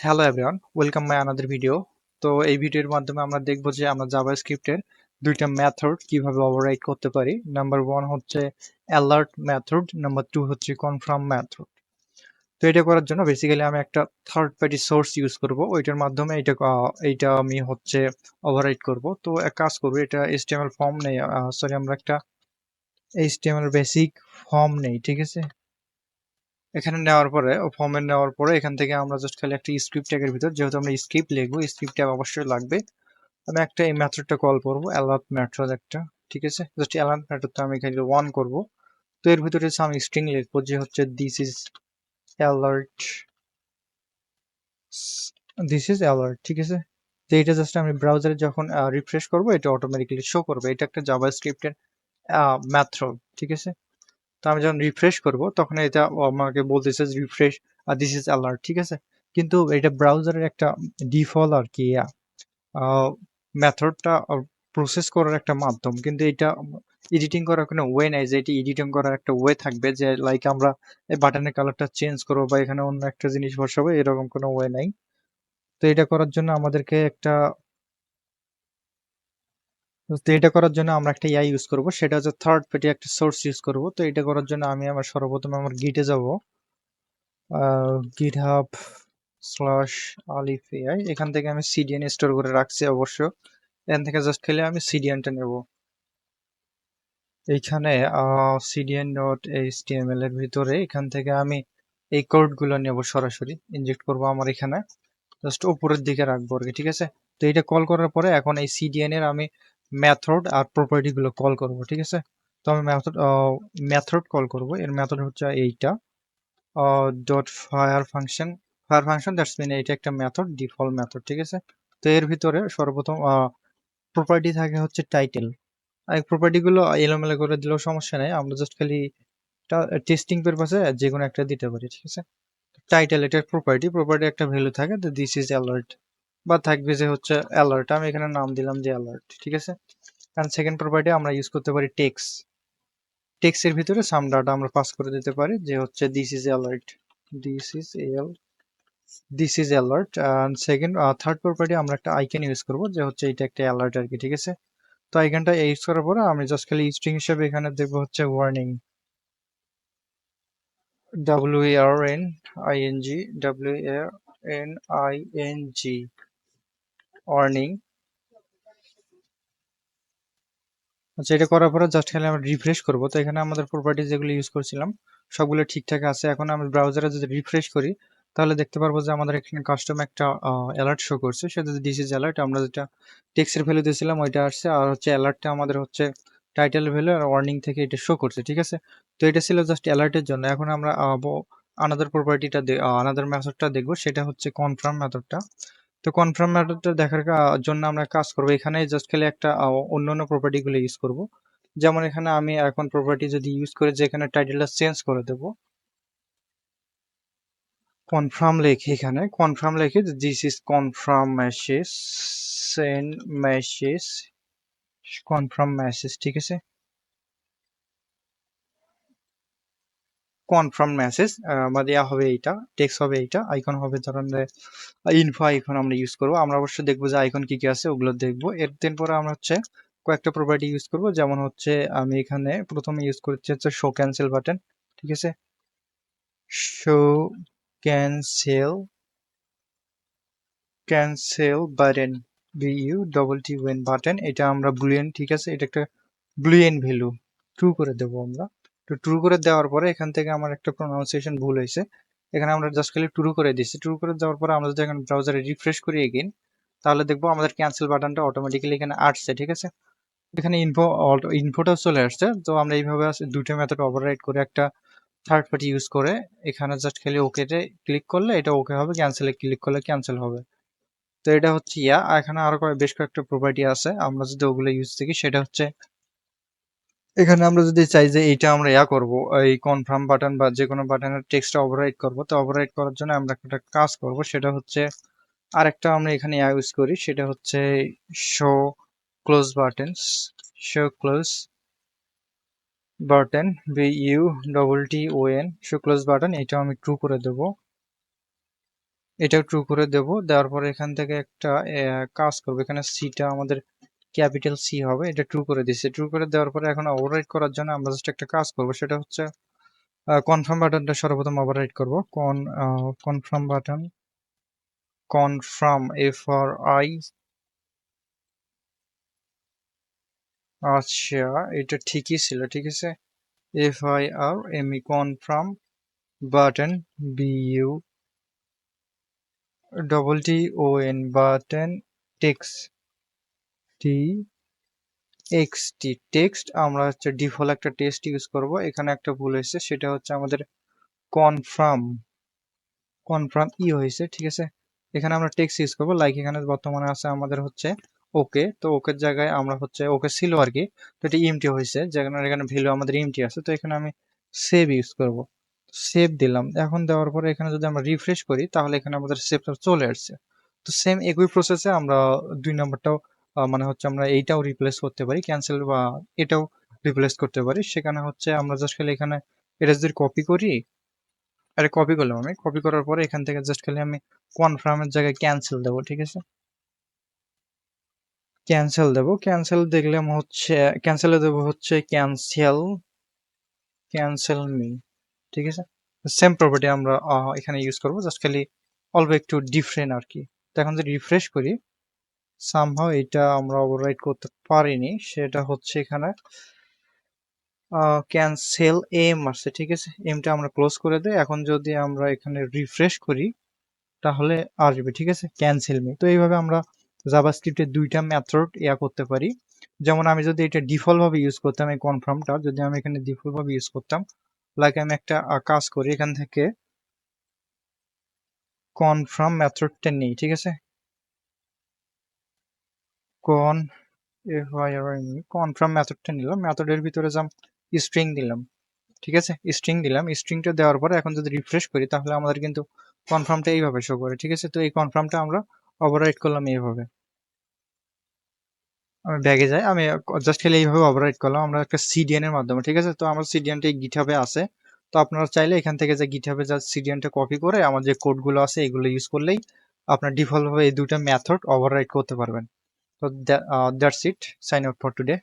Hello everyone, welcome my another video. তো এই ভিডিওর মাধ্যমে আমরা দেখব যে আমরা জাভাস্ক্রিপ্টের দুইটা মেথড কিভাবে ওভাররাইড করতে পারি। নাম্বার ওয়ান হচ্ছে অ্যালার্ট মেথড, নাম্বার টু হচ্ছে কনফার্ম মেথড। তো এটা করার জন্য বেসিক্যালি আমি একটা থার্ড পার্টি সোর্স ইউজ করব, ওইটার মাধ্যমে এইটা আমি হচ্ছে ওভাররাইড করব। তো এক কাজ করবো, এটা এইচটিএমএল ফর্ম নেই, সরি আমরা একটা এইচটিএমএল বেসিক ফর্ম নেই, ঠিক আছে। এখানে নেওয়ার পরে ফর্মে নেওয়ার পরে এখান থেকে আমরা জাস্ট খালি একটা স্ক্রিপ্ট ট্যাগের ভিতর, যেহেতু আমরা স্ক্রিপ্ট লিখবো, স্ক্রিপ্ট ট্যাগ অবশ্যই লাগবে। আমি একটা এই মেথডটা কল করবো, অ্যালার্ট মেথড একটা, ঠিক আছে। জাস্ট অ্যালার্ট মেথডটা আমি এখানে ওয়ান করব। তো এর ভিতরে আমি স্ট্রিং লিখবো যে হচ্ছে অ্যালার্ট দিস ইজ অ্যালার্ট, ঠিক আছে। তো এটা জাস্ট আমি ব্রাউজারে যখন রিফ্রেশ করবো এটা অটোমেটিক্যালি শো করবে। এটা একটা জাভা স্ক্রিপ্টের মেথড, ঠিক আছে। তো আমি যখন রিফ্রেশ করব তখন এটা আমাকে বলতেছে রিফ্রেশ দিস ইজ অ্যালার্ট, ঠিক আছে। কিন্তু এটা ব্রাউজারের একটা ডিফল্ট আর কি মেথডটা প্রসেস করার একটা মাধ্যম, কিন্তু এটা এডিটিং করার কোনো ওয়ে নাই যে এটি এডিটিং করার একটা ওয়ে থাকবে যে লাইক আমরা এই বাটনের কালারটা চেঞ্জ করবো বা এখানে অন্য একটা জিনিস বসাবো, এরকম কোনো ওয়ে নাই। তো এটা করার জন্য আমাদেরকে একটা তো এটা করার জন্য আমরা একটা ইয়া ইউজ করব, সেটা হচ্ছে থার্ড পার্টি একটা সোর্স ইউজ করব। তো এটা করার জন্য আমি আমার সর্বপ্রথম আমার গিটে যাব, গিটহাব স্ল্যাশ আলিফ এআই। এখান থেকে আমি সিডিএন স্টোর করে রাখছি অবশ্য। এখান থেকে জাস্ট খেলে আমি সিডিএনটা নেব। এইখানে সিডিএন ডট এইচটিএমএল এর ভিতরে এখান থেকে আমি এই কোডগুলো নেব, সরাসরি ইনজেক্ট করব আমার এখানে, জাস্ট উপরের দিকে রাখবো আর কি, ঠিক আছে। তো এটা কল করার পরে এখন এই সিডিএন এর আমি মেথড আর প্রপার্টি গুলো কল করব, ঠিক আছে। তো আমি মেথড কল করব, এর মেথড হচ্ছে এইটা dot fire function that's mean এটা একটা মেথড, ডিফল্ট মেথড, ঠিক আছে। তো এর ভিতরে সর্বপ্রথম প্রপার্টি থাকে হচ্ছে টাইটেল। আর প্রপার্টি গুলো এলোমেলো করে দিলেও সমস্যা নেই, আমরা জাস্ট খালি টেস্টিং পারপাসে যে কোনো একটা দিতে পারি, ঠিক আছে। টাইটেল এটা প্রপার্টি একটা ভ্যালু থাকে, তো দিস ইজ অ্যালার্ট বা থাকবে যে হচ্ছে অ্যালার্ট, আমি এখানে নাম দিলাম যে অ্যালার্ট, ঠিক আছে। কারণ সেকেন্ড প্রপার্টি আমরা ইউজ করতে পারি টেক্সের ভিতরে সাম ডাটা আমরা পাস করে দিতে পারি যে হচ্ছে this is alert, this is L this is alert. Second third property আমরা একটা আইকন ইউজ করব যে হচ্ছে এটা একটা অ্যালার্ট আর কি, ঠিক আছে। তো আইকনটা ইউজ করার পরে আমি জাস্ট খালি স্ট্রিং হিসেবে এখানে দেখবো হচ্ছে ওয়ার্নিং, WARNING ওয়ার্নিং। আচ্ছা, এটা করার পরে জাস্ট খালি আমরা রিফ্রেশ করব। তো এখানে আমাদের প্রপার্টি যেগুলো ইউজ করছিলাম সবগুলো ঠিকঠাক আছে। এখন আমি ব্রাউজারে যদি রিফ্রেশ করি তাহলে দেখতে পারবো যে আমাদের এখানে কাস্টম একটা অ্যালার্ট শো করছে, সেটা দিস ইজ অ্যালার্ট। আমরা যেটা টেক্সটের ভ্যালু দিয়েছিলাম ওইটা আসছে, আর হচ্ছে অ্যালার্টটা আমাদের হচ্ছে টাইটেল ভ্যালু আর ওয়ার্নিং থেকে এটা শো করছে, ঠিক আছে। তো এটা ছিল জাস্ট অ্যালার্টের জন্য। এখন আমরা আনাদার প্রপার্টিটা আনাদার মেথডটা দেখবো, সেটা হচ্ছে কনফার্ম মেথডটা। তো কনফার্ম মেথডটা দেখার জন্য আমরা কাজ করব, এখানে জাস্ট খালি একটা অন্যান্য প্রপার্টি গুলো ইউজ করব। যেমন এখানে আমি এখন প্রপার্টি যদি ইউজ করে যে এখানে টাইটেলটা চেঞ্জ করে দেব, কনফার্ম লিখে this is confirm message, send message, confirm message, ঠিক আছে। কনফার্ম মেসেজ আমাদের ইয়া হবে এইটা, টেক্সট হবে এইটা, আইকন হবে ধরেন ইনফো আইকন আমরা ইউজ করব। আমরা অবশ্যই দেখবো যে আইকন কি কি আছে ওগুলো দেখবো। এর দিন পরে আমরা হচ্ছে কয়েকটা প্রপার্টি ইউজ করব, যেমন হচ্ছে আমি এখানে প্রথমে ইউজ করছি হচ্ছে শো ক্যান্সেল বাটন, ঠিক আছে। Show cancel button, BUTTN button, এটা আমরা বুলিয়ান, ঠিক আছে, এটা একটা বুলিয়ান ভ্যালু ট্রু করে দেবো আমরা। তো ট্রু করে দেওয়ার পরে এখান থেকে আমার একটা প্রোনাউন্সিয়েশন ভুল হয়েছে, এখানে আমরা জাস্ট খালি ট্রু করে দিচ্ছি। ট্রু করে দেওয়ার পরে আমরা যদি এখন ব্রাউজারে রিফ্রেশ করি এগেইন, তাহলে দেখবো আমাদের ক্যান্সেল বাটনটা অটোমেটিক্যালি এখানে আসছে, ঠিক আছে। এখানে ইনফোটাও চলে আসছে। তো আমরা এইভাবে দুটো মেথড ওভাররাইড করে একটা থার্ড পার্টি ইউজ করে এখানে জাস্ট খালি ওকেতে ক্লিক করলে এটা ওকে হবে, ক্যান্সেলে ক্লিক করলে ক্যান্সেল হবে। তো এটা হচ্ছে ইয়া। এখানে আরো বেশ কয়েকটা প্রপার্টি আছে, আমরা যদি ওগুলো ইউজ করি সেটা হচ্ছে এখানে আমরা যদি চাই যে এইটা আমরা ইয়া করব, এই কনফার্ম বাটন বা যে কোনো বাটনের টেক্সটটা ওভাররাইট করব, তো ওভাররাইট করার জন্য আমরা একটা কাজ করব, সেটা হচ্ছে আরেকটা আমরা এখানে ইয়া ইউজ করি, সেটা হচ্ছে show close buttons, show close button, BUTTON, show close button, এটা আমি ট্রু করে দেব। এটাও ট্রু করে দেব। দেওয়ার পরে এখান থেকে একটা কাজ করবো, এখানে সিটা আমাদের ক্যাপিটাল সি হবে, এটা ট্রু করে দিচ্ছে। ট্রু করে দেওয়ার পরে এখন ওভাররাইট করার জন্য আমরা জাস্ট একটা কাজ করব, সেটা হচ্ছে কনফার্ম বাটনটা সর্বপ্রথম ওভাররাইট করব। কনফার্ম বাটন, কনফার্ম FRI, আচ্ছা এটা ঠিকই ছিল, ঠিক আছে। FIRME confirm button, BUTTON button, text আমরা হচ্ছে ডিফল্ট একটা টেক্সট ইউজ করব। এখানে একটা ভুল হয়েছে, সেটা হচ্ছে আমাদের কনফার্ম হয়েছে, ঠিক আছে। এখানে আমরা টেক্সট ইউজ করবো, লাইক এখানে বর্তমানে আছে আমাদের হচ্ছে ওকে, তো ওকের জায়গায় আমরা হচ্ছে ওকে ছিল আর কি, তো এটা ইমটি হয়েছে, যেখানে এখানে ভ্যালু আমাদের ইমটি আছে, তো এখানে আমি সেভ ইউজ করব। সেভ দিলাম। এখন দেওয়ার পরে এখানে যদি আমরা রিফ্রেশ করি তাহলে এখানে আমাদের সেভটা চলে আসছে। তো সেম একই প্রসেসে আমরা 2 নম্বরটাও মানে হচ্ছে আমরা এইটাও রিপ্লেস করতে পারি, ক্যান্সেল বা এটাও রিপ্লেস করতে পারি। সেখানে হচ্ছে আমরা জাস্ট খালি এখানে এটা যদি কপি করি, আরে কপি করলাম, আমি কপি করার পরে এখান থেকে জাস্ট খালি আমি কনফার্মের জায়গায় ক্যান্সেল দেবো, ঠিক আছে। ক্যান্সেল দেবো, ক্যান্সেল দেখলাম হচ্ছে ক্যান্সেলে দেবো হচ্ছে ক্যান্সেল মি, ঠিক আছে। সেম প্রপার্টি আমরা এখানে ইউজ করবো, জাস্ট খালি অল্প একটু ডিফারেন্ট আর কি। তো এখন যদি রিফ্রেশ করি, সামহাও এটা আমরা ওভাররাইট করতে পারিনি, সেটা হচ্ছে এখানে ক্যান্সেল এম আসছে, ঠিক আছে। এমটা আমরা ক্লোজ করে দিই। এখন যদি আমরা এখানে রিফ্রেশ করি তাহলে আসবে, ঠিক আছে, ক্যান্সেল মি। তো এইভাবে আমরা জাভাস্ক্রিপ্টের 2টা মেথড করতে পারি। যেমন আমি যদি এটা ডিফল্ট ভাবে ইউজ করতাম, এই কনফার্মটা যদি আমি এখানে ডিফল্ট ভাবে ইউজ করতাম, লাইক আমি একটা কাজ করি, এখান থেকে কনফার্ম মেথডটা নেই, ঠিক আছে। কনফার্ম মেথডটা নিলাম, মেথডের ভিতরে যাম, স্ট্রিং দিলাম, ঠিক আছে। স্ট্রিং দিলাম, স্ট্রিংটা দেওয়ার পরে এখন যদি রিফ্রেশ করি তাহলে আমাদের কিন্তু কনফার্মটা এইভাবে শো করে, ঠিক আছে। তো এই কনফার্মটা আমরা ওভাররাইট করলাম এইভাবে। আমি ব্যাগে যাই, আমি জাস্ট খালি এইভাবে ওভাররাইট করলাম আমরা একটা সিডিএন এর মাধ্যমে, ঠিক আছে। তো আমার সিডিএনটা গিটহাবে আছে, তো আপনারা চাইলে এখান থেকে যে গিটহাবে যা সিডিএনটা কপি করে আমার যে কোডগুলো আছে এগুলো ইউজ করলেই আপনার ডিফল্ট ভাবে এই 2টা মেথড ওভাররাইট করতে পারবেন। তো that's it, sign out for today.